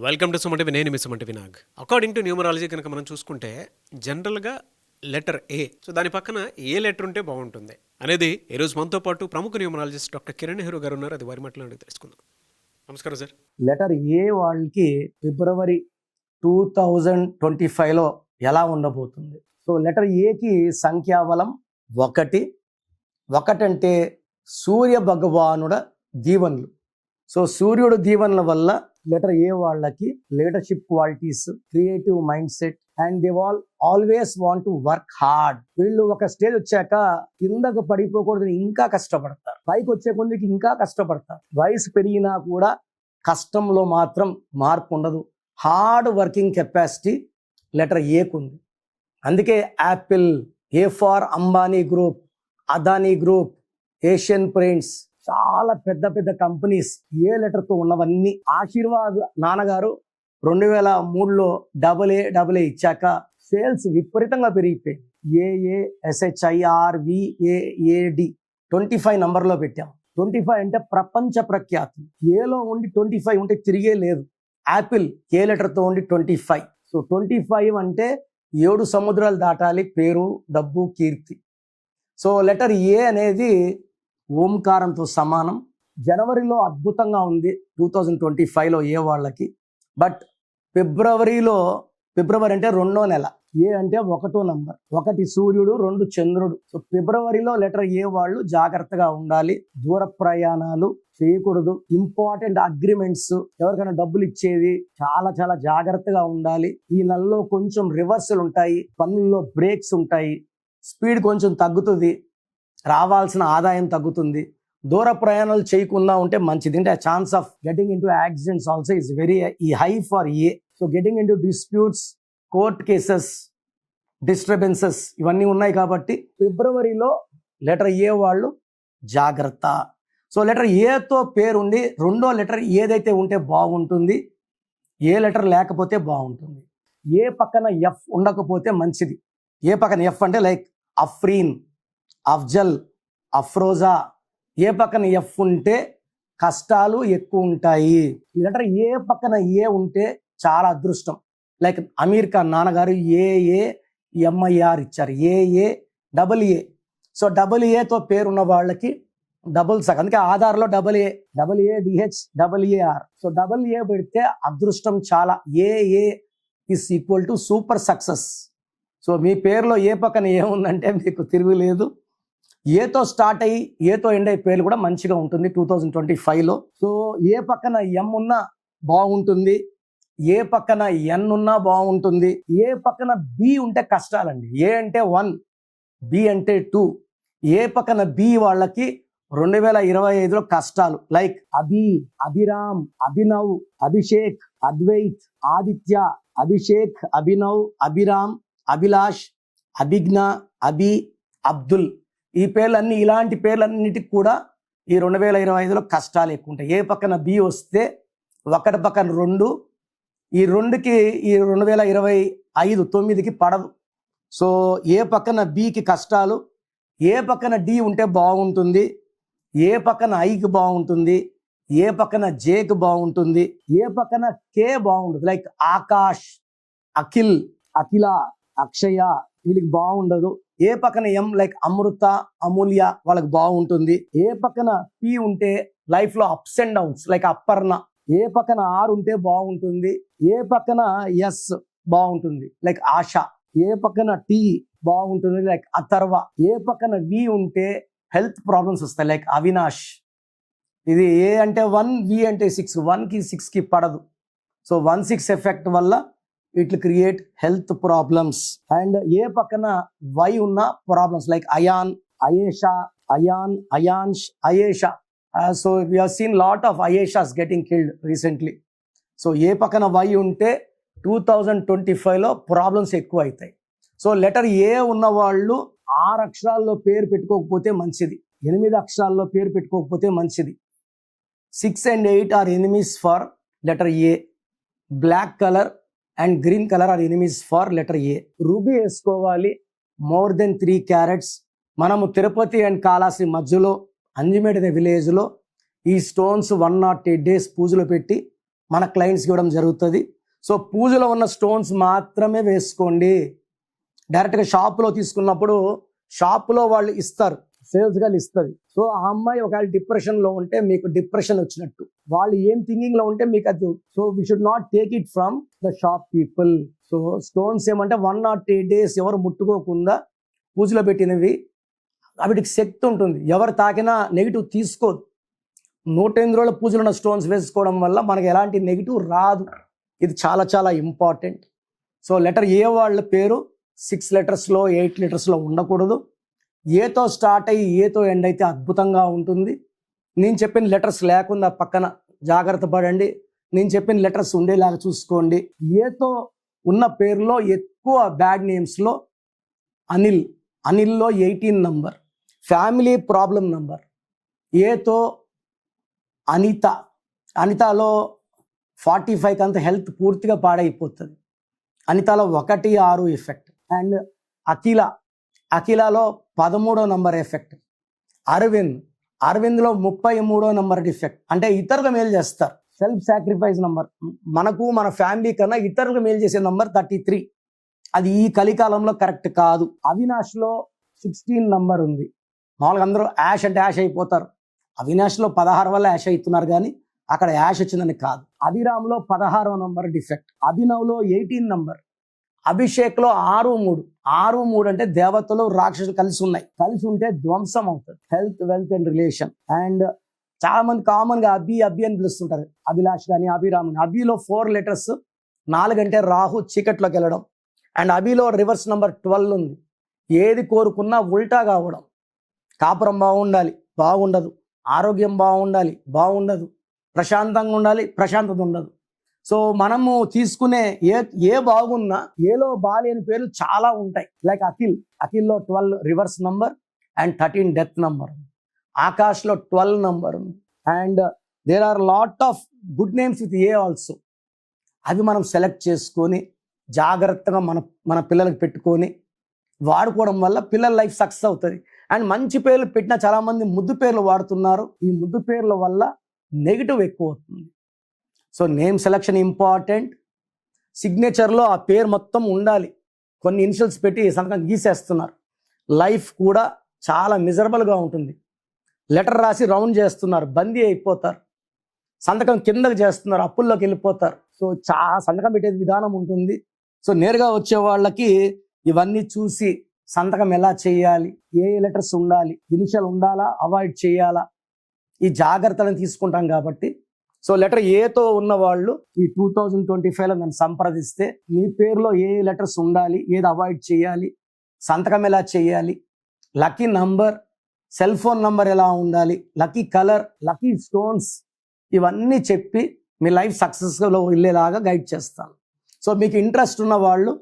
Welcome to Suman TV. నేను మీ Suman TV Nag. According to numerology కనుక మనం చూసుకుంటే జనరల్గా లెటర్ ఏ, సో దాని పక్కన ఏ లెటర్ ఉంటే బాగుంటుంది అనేది ఈరోజు మనతో పాటు ప్రముఖ న్యూమరాలజిస్ట్ డాక్టర్ కిరణ్ నెహ్రూ గారు ఉన్నారు. అది వారి మాటలు తెలుసుకుందాం. నమస్కారం సార్. లెటర్ ఏ వాళ్ళకి ఫిబ్రవరి 2025లో ఎలా ఉండబోతుంది? సో లెటర్ ఏకి సంఖ్యాబలం 1. 1 అంటే సూర్య భగవానుడ దీవెనలు. సో సూర్యుడు దీవెనల వల్ల లెటర్ ఏ వాళ్ళకి leadership qualities, creative mind set and they always want to work hard. వీళ్ళు ఒక స్టేజ్ వచ్చాక కిందకు పడిపోకూడదు, ఇంకా కష్టపడతారు. పైకి వచ్చే కొద్దికి ఇంకా కష్టపడతారు. వయసు పెరిగినా కూడా కష్టంలో మాత్రం మార్పు ఉండదు. హార్డ్ వర్కింగ్ కెపాసిటీ లెటర్ ఏకు ఉంది. అందుకే Apple, A for Ambani group, Adani group, Asian paints, చాలా పెద్ద పెద్ద కంపెనీస్ ఏ లెటర్తో ఉన్నవన్నీ. ఆశీర్వాద్ నాన్నగారు 2003లో AA ఇచ్చాక సేల్స్ విపరీతంగా పెరిగిపోయి AASHIRVAAD 25 నంబర్లో పెట్టాం. 25 అంటే ప్రపంచ ప్రఖ్యాతి. ఏలో ఉండి 25 ఉంటే తిరిగే లేదు. యాపిల్ ఏ లెటర్తో ఉండి 25. సో 25 అంటే 7 సముద్రాలు దాటాలి, పేరు, డబ్బు, కీర్తి. సో లెటర్ ఏ అనేది ఓంకారంతో సమానం. జనవరిలో అద్భుతంగా ఉంది 2025లో ఏ వాళ్ళకి. బట్ ఫిబ్రవరి అంటే 2వ నెల. ఏ అంటే 1వ నంబర్. 1 సూర్యుడు, 2 చంద్రుడు. సో ఫిబ్రవరిలో లెటర్ ఏ వాళ్ళు జాగ్రత్తగా ఉండాలి. దూర ప్రయాణాలు చేయకూడదు. ఇంపార్టెంట్ అగ్రిమెంట్స్, ఎవరికైనా డబ్బులు ఇచ్చేది చాలా చాలా జాగ్రత్తగా ఉండాలి. ఈ నెలలో కొంచెం రివర్సల్ ఉంటాయి, పనుల్లో బ్రేక్స్ ఉంటాయి, స్పీడ్ కొంచెం తగ్గుతుంది, రావాల్సిన ఆదాయం తగ్గుతుంది. దూర ప్రయాణాలు చేయకుండా ఉంటే మంచిది. అంటే chance of getting in to accidents also is very high for a. So getting in to disputes, court cases, disturbances ఇవన్నీ ఉన్నాయి. కాబట్టి ఫిబ్రవరిలో లెటర్ ఏ వాళ్ళు జాగ్రత్త. సో లెటర్ ఏతో పేరుండి 2వ లెటర్ ఏదైతే ఉంటే బాగుంటుంది, ఏ లెటర్ లేకపోతే బాగుంటుంది. ఏ పక్కన ఎఫ్ ఉండకపోతే మంచిది. ఏ పక్కన ఎఫ్ అంటే లైక్ అఫ్రీన్, అఫ్జల్, అఫ్రోజా. ఏ పక్కన ఎఫ్ ఉంటే కష్టాలు ఎక్కువ ఉంటాయి. ఈ లెటర్ ఏ పక్కన ఏ ఉంటే చాలా అదృష్టం. లైక్ అమీర్ ఖాన్ నాన్నగారు AAMIR ఇచ్చారు, AA. సో AA పేరున్న వాళ్ళకి డబుల్ సగ్. అందుకే ఆధార్లో AADHAAR. సో AA పెడితే అదృష్టం చాలా. AA is equal to super success. So మీ పేరులో ఏ పక్కన ఏముందంటే మీకు తిరుగులేదు. ఏతో స్టార్ట్ అయ్యి ఏతో ఎండ్ అయ్యే పేర్లు కూడా మంచిగా ఉంటుంది 2025లో. సో ఏ పక్కన ఎం ఉన్నా బాగుంటుంది, ఏ పక్కన ఎన్ ఉన్నా బాగుంటుంది. ఏ పక్కన బి ఉంటే కష్టాలండి. ఏ అంటే 1, బి అంటే 2. ఏ పక్కన బి వాళ్ళకి 2025లో కష్టాలు. లైక్ అభిరామ్, అభినవ్, అభిషేక్, అద్వైత్, ఆదిత్య, అభిషేక్, అభినవ్, అభిరామ్, అభిలాష్, అభిజ్ఞ, అబ్దుల్. ఈ పేర్లన్నీ, ఇలాంటి పేర్లన్నిటికి కూడా ఈ 2025లో కష్టాలు ఎక్కువ ఉంటాయి. ఏ పక్కన బి వస్తే 1 పక్కన 2, ఈ 2కి ఈ 2025 9కి పడదు. సో ఏ పక్కన బికి కష్టాలు, ఏ పక్కన డి ఉంటే బాగుంటుంది, ఏ పక్కన ఐకి బాగుంటుంది, ఏ పక్కన జేకి బాగుంటుంది, ఏ పక్కన కే బాగుంటుంది. లైక్ ఆకాష్, అఖిల్, అఖిల, అక్షయ వీళ్ళకి బాగుండదు. ఏ పక్కన ఎం లైక్ అమృత, అమూల్య వాళ్ళకి బాగుంటుంది. ఏ పక్కన పి ఉంటే లైఫ్ లో అప్స్ అండ్ డౌన్స్ లైక్ అప్పర్ణ. ఏ పక్కన ఆర్ ఉంటే బాగుంటుంది. ఏ పక్కన ఎస్ బాగుంటుంది లైక్ ఆశ. ఏ పక్కన టి బాగుంటుంది లైక్ అథర్వ. ఏ పక్కన వి ఉంటే హెల్త్ ప్రాబ్లమ్స్ వస్తాయి లైక్ అవినాష్. ఇది ఏ అంటే 1, వి అంటే 6. 1కి 6కి పడదు. సో 1-6 ఎఫెక్ట్ వల్ల it create health problems. And A పక్కన వై ఉన్న problems like Ayaan, Ayesha, Ayansh, Ayesha. So we have seen lot of Ayeshas getting killed recently. So A పక్కన వై ఉంటే 2025లో ప్రాబ్లమ్స్ ఎక్కువ అవుతాయి. సో లెటర్ ఏ ఉన్న వాళ్ళు 6 అక్షరాల్లో పేరు పెట్టుకోకపోతే మంచిది, 8 అక్షరాల్లో పేరు పెట్టుకోకపోతే మంచిది. 6 and 8 are enemies for letter A. Black colour and green colour are enemies for letter A. Ruby వేసుకోవాలి మోర్ దెన్ 3 క్యారెట్స్. మనము తిరుపతి అండ్ కాళాశ్రీ మధ్యలో అంజిమేడ్ అనే విలేజ్లో ఈ స్టోన్స్ 108 days పూజలో పెట్టి మన క్లయింట్స్కి ఇవ్వడం జరుగుతుంది. సో పూజలో ఉన్న స్టోన్స్ మాత్రమే వేసుకోండి. డైరెక్ట్గా షాప్లో తీసుకున్నప్పుడు షాప్లో వాళ్ళు ఇస్తారు, సేల్స్ గర్ల్ ఇస్తుంది. సో ఆ అమ్మాయి ఒకవేళ డిప్రెషన్లో ఉంటే మీకు డిప్రెషన్ వచ్చినట్టు, వాళ్ళు ఏం థింకింగ్లో ఉంటే మీకు అది. So we should not take it from the shop people. So stones ఏమంటే 1 or 2 days ఎవరు ముట్టుకోకుండా పూజలో పెట్టినవి, వాటికి శక్తి ఉంటుంది. ఎవరు తాకినా నెగిటివ్ తీసుకోదు. 108 రోజుల పూజలు ఉన్న స్టోన్స్ వేసుకోవడం వల్ల మనకి ఎలాంటి నెగిటివ్ రాదు. ఇది చాలా చాలా ఇంపార్టెంట్. సో లెటర్ ఏ వాళ్ళ పేరు 6 letersలో 8 letersలో ఉండకూడదు. ఏతో స్టార్ట్ అయ్యి ఏతో ఎండ్ అయితే అద్భుతంగా ఉంటుంది. నేను చెప్పిన లెటర్స్ లేకుండా పక్కన జాగ్రత్త పడండి. నేను చెప్పిన లెటర్స్ ఉండేలాగా చూసుకోండి. ఏతో ఉన్న పేరులో ఎక్కువ బ్యాడ్ నేమ్స్లో అనిల్లో 18 నంబర్, ఫ్యామిలీ ప్రాబ్లం నంబర్. ఏతో అనితలో 45 అంత హెల్త్ పూర్తిగా పాడైపోతుంది. అనితలో 1, 6 ఎఫెక్ట్. అండ్ అఖిలలో 13వ నంబర్ ఎఫెక్ట్. అరవింద్లో 33వ నంబర్ డిఫెక్ట్. అంటే ఇతరులకు మేలు చేస్తారు, సెల్ఫ్ సాక్రిఫైస్ నంబర్. మనకు మన ఫ్యామిలీ కన్నా ఇతరులకు మేలు చేసే నంబర్ 33. అది ఈ కలికాలంలో కరెక్ట్ కాదు. అవినాష్లో 16 నంబర్ ఉంది. మామూలుగా అందరూ యాష్ అంటే యాష్ అయిపోతారు. అవినాష్లో 16 వల్ల యాష్ అవుతున్నారు, కానీ అక్కడ యాష్ వచ్చిందని కాదు. అభిరామ్లో 16వ నంబర్ డిఫెక్ట్. అభినవ్లో 18 నంబర్. అభిషేక్లో 6-3 అంటే దేవతలు రాక్షసులు కలిసి ఉన్నాయి. కలిసి ఉంటే ధ్వంసం అవుతుంది. Health, wealth and relation. And చాలా మంది కామన్గా అభి అని పిలుస్తుంటారు. అభిలాష్ కానీ అభిరామ్. అభిలో 4 letters, 4 అంటే రాహు చీకట్లోకి వెళ్ళడం. అండ్ అభిలో రివర్స్ నంబర్ 12 ఉంది. ఏది కోరుకున్నా ఉల్టా కావడం. కాపురం బాగుండదు. ఆరోగ్యం బాగుండదు. ప్రశాంతంగా ఉండాలి, ప్రశాంతత ఉండదు. సో మనము తీసుకునే ఏ బాగున్నా ఏలో బాలేని పేర్లు చాలా ఉంటాయి. లైక్ అఖిల్లో 12 reverse number and 13 death number. ఆకాష్లో 12 నంబర్ ఉంది. And there are lot of good names with A also. అవి మనం సెలెక్ట్ చేసుకొని జాగ్రత్తగా మన పిల్లలకు పెట్టుకొని వాడుకోవడం వల్ల పిల్లల లైఫ్ సక్సెస్ అవుతుంది. అండ్ మంచి పేర్లు పెట్టిన చాలామంది ముద్దు పేర్లు వాడుతున్నారు. ఈ ముద్దు పేర్ల వల్ల నెగిటివ్ ఎక్కువ అవుతుంది. So name selection important. సిగ్నేచర్లో ఆ పేరు మొత్తం ఉండాలి. కొన్ని ఇనిషియల్స్ పెట్టి సంతకం గీసేస్తున్నారు. లైఫ్ కూడా చాలా మిజరబుల్గా ఉంటుంది. లెటర్ రాసి రౌండ్ చేస్తున్నారు, బందీ అయిపోతారు. సంతకం కిందకు చేస్తున్నారు, అప్పుల్లోకి వెళ్ళిపోతారు. సో సంతకం పెట్టే విధానం ఉంటుంది. సో నేరుగా వచ్చే వాళ్ళకి ఇవన్నీ చూసి సంతకం ఎలా చేయాలి, ఏ లెటర్స్ ఉండాలి, ఇనిషియల్ ఉండాలా, అవాయిడ్ చేయాలా, ఈ జాగ్రత్తలను తీసుకుంటాం కాబట్టి. సో లెటర్ ఏతో ఉన్న వాళ్ళు ఈ 2025లో నన్ను సంప్రదిస్తే మీ పేరులో ఏ లెటర్స్ ఉండాలి, ఏది అవాయిడ్ చేయాలి, సంతకం ఎలా చేయాలి, lucky number, cell phone number ఎలా ఉండాలి, లక్కీ కలర్, లక్కీ స్టోన్స్, ఇవన్నీ చెప్పి మీ లైఫ్ సక్సెస్లో వెళ్ళేలాగా గైడ్ చేస్తాను. సో మీకు ఇంట్రెస్ట్ ఉన్న వాళ్ళు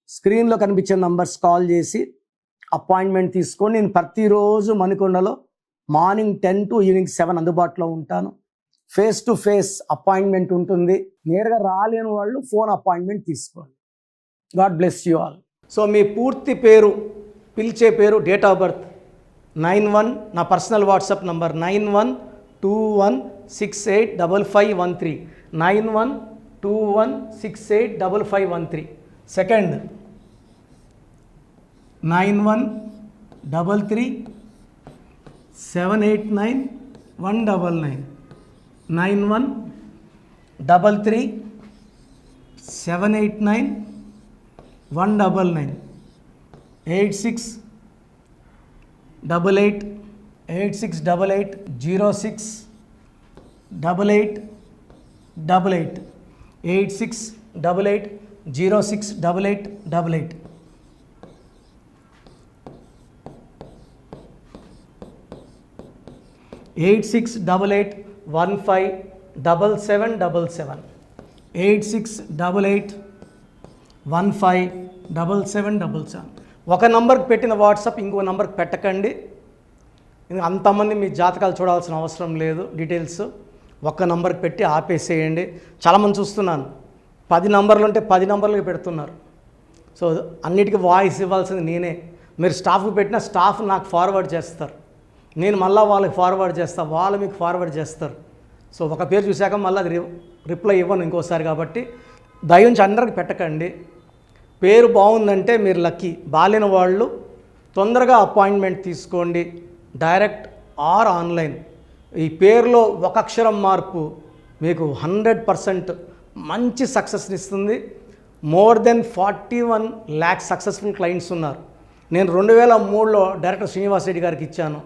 స్క్రీన్లో కనిపించే నంబర్స్ కాల్ చేసి అపాయింట్మెంట్ తీసుకొని, నేను ప్రతిరోజు మణికొండలో మార్నింగ్ 10 to ఈవినింగ్ 7 అందుబాటులో ఉంటాను. ఫేస్ టు ఫేస్ అపాయింట్మెంట్ ఉంటుంది. నేరుగా రాలేని వాళ్ళు ఫోన్ అపాయింట్మెంట్ తీసుకోండి. God bless you all. So మీ పూర్తి పేరు, పిలిచే పేరు, డేట్ ఆఫ్ బర్త్ 91, నా పర్సనల్ వాట్సాప్ నంబర్ 9121685513, 9121685513. సెకండ్ 9133789199, 9133789199, 8688068888, 8688068888. 8688157777, 8688157777. ఒక నంబర్కి పెట్టిన వాట్సాప్ ఇంకో నంబర్కి పెట్టకండి. అంతమంది మీ జాతకాలు చూడాల్సిన అవసరం లేదు. డీటెయిల్స్ ఒక్క నంబర్కి పెట్టి ఆపేసేయండి. చాలామంది చూస్తున్నాను 10 నంబర్లు ఉంటే 10 నంబర్లకి పెడుతున్నారు. సో అన్నిటికీ వాయిస్ ఇవ్వాల్సింది నేనే. మీరు స్టాఫ్కి పెట్టిన స్టాఫ్ నాకు ఫార్వర్డ్ చేస్తారు, నేను మళ్ళీ వాళ్ళకి ఫార్వర్డ్ చేస్తాను, వాళ్ళు మీకు ఫార్వర్డ్ చేస్తారు. సో ఒక పేరు చూశాక మళ్ళీ అది రిప్లై ఇవ్వను ఇంకోసారి. కాబట్టి దయించి అందరికి పెట్టకండి. పేరు బాగుందంటే మీరు లక్కీ. బాలేని వాళ్ళు తొందరగా అపాయింట్మెంట్ తీసుకోండి, డైరెక్ట్ ఆర్ ఆన్లైన్. ఈ పేరులో ఒక అక్షరం మార్పు మీకు 100% మంచి సక్సెస్ని ఇస్తుంది. More than 41 lakh successful clients ఉన్నారు. నేను 2003లో డైరెక్టర్ శ్రీనివాస్ రెడ్డి గారికి ఇచ్చాను.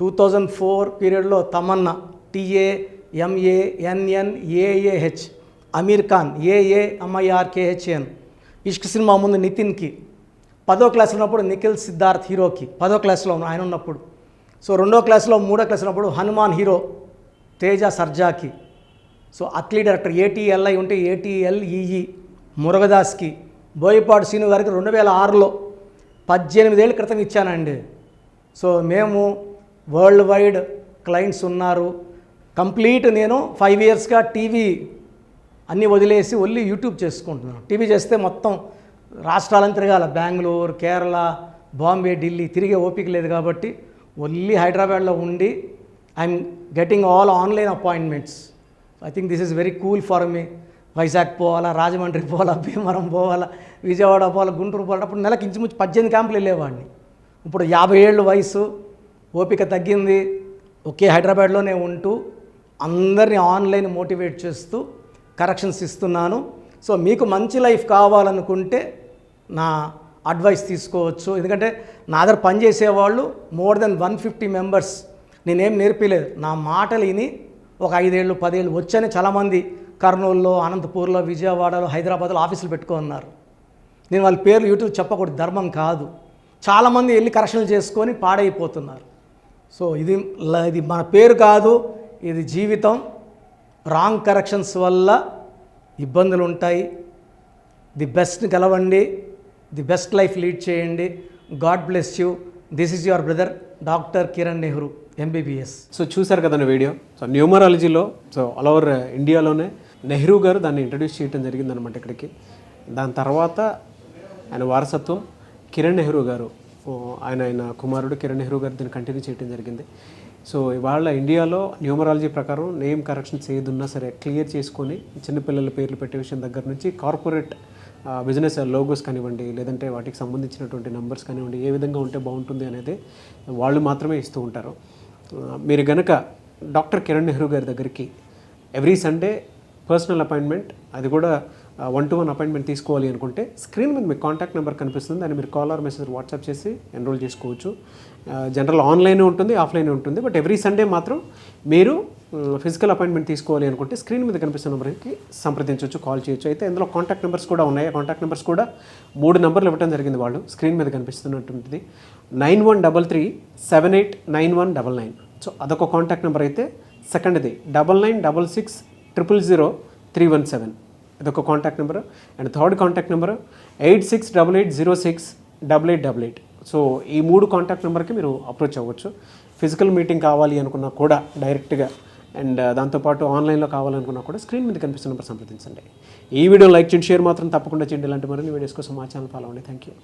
2004 పీరియడ్లో తమన్నా TAMANNAAH, అమీర్ ఖాన్ AAMIRKHN, ఇష్క్ సినిమా ముందు నితిన్కి, 10వ క్లాస్ ఉన్నప్పుడు నిఖిల్ సిద్ధార్థ్ హీరోకి, 10వ క్లాస్లో ఆయన ఉన్నప్పుడు. సో 2వ క్లాస్లో 3వ క్లాస్ ఉన్నప్పుడు హనుమాన్ హీరో తేజ సర్జాకి. సో అట్లీ డైరెక్టర్ ATLI ఉంటే ATLEE మురుగదాస్కి, బోయపాడు శ్రీను గారికి 2006లో 18 ఏళ్ళ క్రితం ఇచ్చానండి. సో మేము వరల్డ్ వైడ్ క్లయింట్స్ ఉన్నారు. కంప్లీట్ నేను 5 ఇయర్స్గా టీవీ అన్నీ వదిలేసి ఓన్లీ యూట్యూబ్ చేసుకుంటున్నాను. టీవీ చేస్తే మొత్తం రాష్ట్రాలను తిరగాల, బెంగళూరు, కేరళ, బాంబే, ఢిల్లీ తిరిగే ఓపిక లేదు. కాబట్టి ఓన్లీ హైదరాబాద్లో ఉండి I'm getting all online appointments. I think this is very cool for me. Vizag పోవాలా, రాజమండ్రి పోవాలా, భీమవరం పోవాలా, విజయవాడ పోవాలా, గుంటూరు పోవాలా. అప్పుడు నెలకు ఇంచుమించు 18 క్యాంపులు వెళ్ళేవాడిని. ఇప్పుడు 50 ఏళ్ళు వయసు, ఓపిక తగ్గింది. ఒకే హైదరాబాద్లోనే ఉంటూ అందరినీ ఆన్లైన్ మోటివేట్ చేస్తూ కరెక్షన్స్ ఇస్తున్నాను. సో మీకు మంచి లైఫ్ కావాలనుకుంటే నా అడ్వైస్ తీసుకోవచ్చు. ఎందుకంటే నా దగ్గర పనిచేసేవాళ్ళు మోర్ దెన్ 150 మెంబర్స్. నేనేం నేర్పిలేదు, నా మాటలు విని ఒక 5 ఏళ్ళు 10 ఏళ్ళు వచ్చని చాలామంది కర్నూలులో, అనంతపూర్లో, విజయవాడలో, హైదరాబాద్లో ఆఫీసులు పెట్టుకున్నారు. నేను వాళ్ళ పేర్లు యూట్యూబ్ చెప్పకూడదు, ధర్మం కాదు. చాలామంది వెళ్ళి కరెక్షన్లు చేసుకొని పాడైపోతున్నారు. సో ఇది మన పేరు కాదు, ఇది జీవితం. రాంగ్ కరెక్షన్స్ వల్ల ఇబ్బందులు ఉంటాయి. ది బెస్ట్ గెలవండి, ది బెస్ట్ లైఫ్ లీడ్ చేయండి. God bless you. This is your brother doctor Kiran Nehru MBBS. So చూశారు కదండి వీడియో. సో న్యూమరాలజీలో సో ఆల్ ఓవర్ ఇండియాలోనే నెహ్రూ గారు దాన్ని ఇంట్రడ్యూస్ చేయడం జరిగిందనమాట ఇక్కడికి. దాని తర్వాత ఆయన వారసత్వం కిరణ్ నెహ్రూ గారు, ఆయన కుమారుడు కిరణ్ నెహ్రూ గారు దీన్ని కంటిన్యూ చేయడం జరిగింది. సో ఇవాళ ఇండియాలో న్యూమరాలజీ ప్రకారం నేమ్ కరెక్షన్స్ ఏదున్నా సరే క్లియర్ చేసుకొని చిన్నపిల్లల పేర్లు పెట్టే విషయం దగ్గర నుంచి కార్పొరేట్ బిజినెస్ లోగోస్ కానివ్వండి, లేదంటే వాటికి సంబంధించినటువంటి నెంబర్స్ కానివ్వండి, ఏ విధంగా ఉంటే బాగుంటుంది అనేది వాళ్ళు మాత్రమే ఇస్తూ ఉంటారు. మీరు గనక డాక్టర్ కిరణ్ నెహ్రూ గారి దగ్గరికి ఎవ్రీ సండే పర్సనల్ అపాయింట్మెంట్, అది కూడా 1-to-1 అపాయింట్మెంట్ తీసుకోవాలి అనుకుంటే స్క్రీన్ మీద మీకు కాంటాక్ట్ నెంబర్ కనిపిస్తుంది. దాన్ని మీరు కాల్ ఆర్ మెసేజ్ వాట్సాప్ చేసి ఎన్రోల్ చేసుకోవచ్చు. జనరల్ ఆన్లైన్ ఉంటుంది, ఆఫ్లైన్ ఉంటుంది. బట్ ఎవ్రీ సండే మాత్రం మీరు ఫిజికల్ అపాయింట్మెంట్ తీసుకోవాలి అనుకుంటే స్క్రీన్ మీద కనిపిస్తున్న నెంబర్కి సంప్రదించవచ్చు, కాల్ చేయొచ్చు. అయితే ఇందులో కాంటాక్ట్ నెంబర్స్ కూడా ఉన్నాయి. కాంటాక్ట్ నెంబర్స్ కూడా 3 నెంబర్లు ఇవ్వడం జరిగింది వాళ్ళు. స్క్రీన్ మీద కనిపిస్తున్నటువంటిది 9133789199. సో అదొక కాంటాక్ట్ నెంబర్ అయితే. సెకండ్ది 9966000317, ఇదొక contact number. And third contact number 8688068888. So ఈ 3 కాంటాక్ట్ నెంబర్కి మీరు అప్రోచ్ అవ్వచ్చు. ఫిజికల్ మీటింగ్ కావాలి అనుకున్నా కూడా డైరెక్ట్గా, అండ్ దాంతోపాటు ఆన్లైన్లో కావాలనుకున్నా కూడా స్క్రీన్ మీద కనిపిస్తున్న నెంబర్ సంప్రదించండి. ఈ వీడియో లైక్ చేయండి, షేర్ మాత్రం తప్పకుండా చేయండి. ఇలాంటి మరిన్ని వీడియోస్ కోసం మా ఛానల్ ఫాలో అవ్వండి. Thank you.